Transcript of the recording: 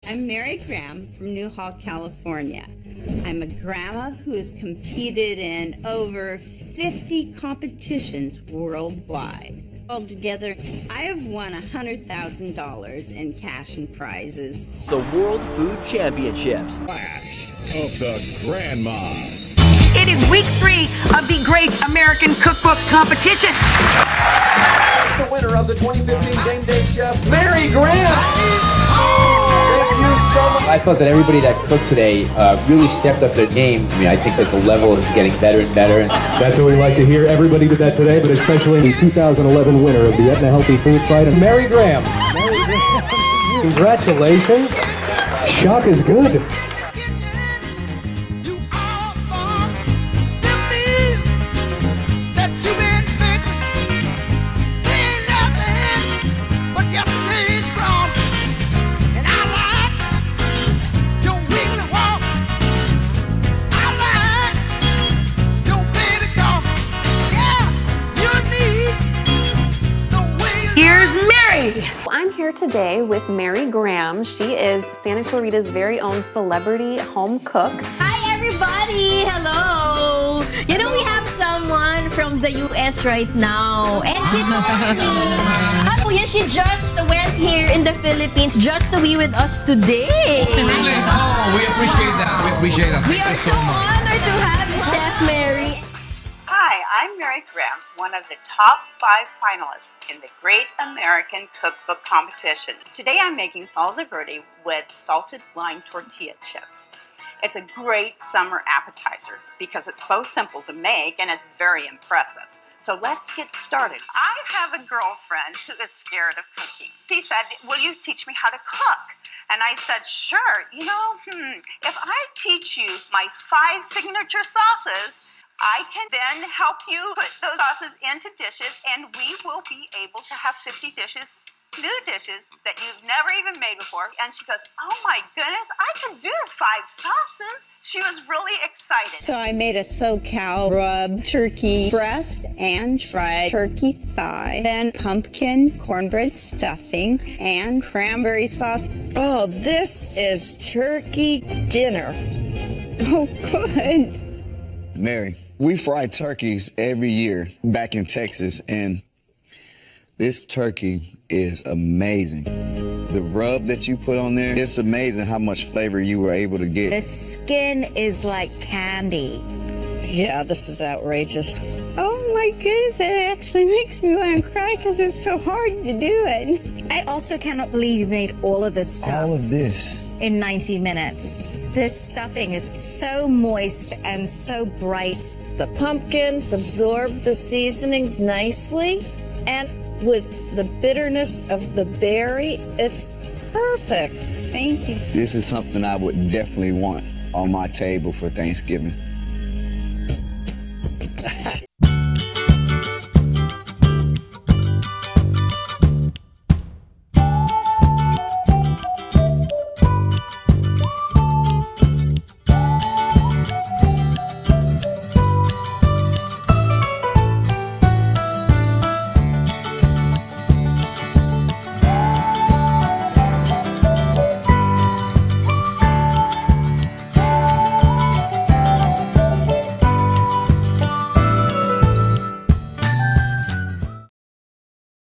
I'm Mary Graham from Newhall, California. I'm a grandma who has competed in over 50 competitions worldwide. Altogether, I have won $100,000 in cash and prizes. The World Food Championships. Clash of the Grandmas. It is week 3 of the Great American Cookbook Competition. The winner of the 2015 Game Day Chef, Mary Graham. Thank you so much. I thought that everybody that cooked today really stepped up their game. I mean, I think that the level is getting better and better. That's what we like to hear. Everybody did that today, but especially the 2011 winner of the Aetna Healthy Food Fight, Mary Graham. Congratulations. Shock is good. Here's Mary. I'm here today with Mary Graham. She is Santa Clarita's very own celebrity home cook. Hi everybody! Hello! You know, we have someone from the US right now. And she told me, oh yeah, she just went here in the Philippines just to be with us today. Really? Oh, we appreciate that. We appreciate that. We are so honored to have you, Chef Mary. Hi, I'm Mary Graham, one of the top 5 finalists in the Great American Cookbook Competition. Today I'm making salsa verde with salted lime tortilla chips. It's a great summer appetizer because it's so simple to make and it's very impressive. So let's get started. I have a girlfriend who is scared of cooking. She said, will you teach me how to cook? And I said, sure. You know, if I teach you my 5 signature sauces, I can then help you put those sauces into dishes, and we will be able to have 50 dishes, new dishes that you've never even made before. And she goes, oh my goodness, I can do 5 sauces. She was really excited. So I made a SoCal rub turkey breast and fried turkey thigh, then pumpkin cornbread stuffing and cranberry sauce. Oh, this is turkey dinner. Oh, good. Mary, we fry turkeys every year back in Texas, and this turkey is amazing. The rub that you put on there, it's amazing how much flavor you were able to get. The skin is like candy. Yeah, this is outrageous. Oh my goodness, it actually makes me want to cry because it's so hard to do it. I also cannot believe you made all of this stuff. All of this. In 90 minutes. This stuffing is so moist and so bright. The pumpkin absorbed the seasonings nicely, and with the bitterness of the berry, it's perfect. Thank you. This is something I would definitely want on my table for Thanksgiving.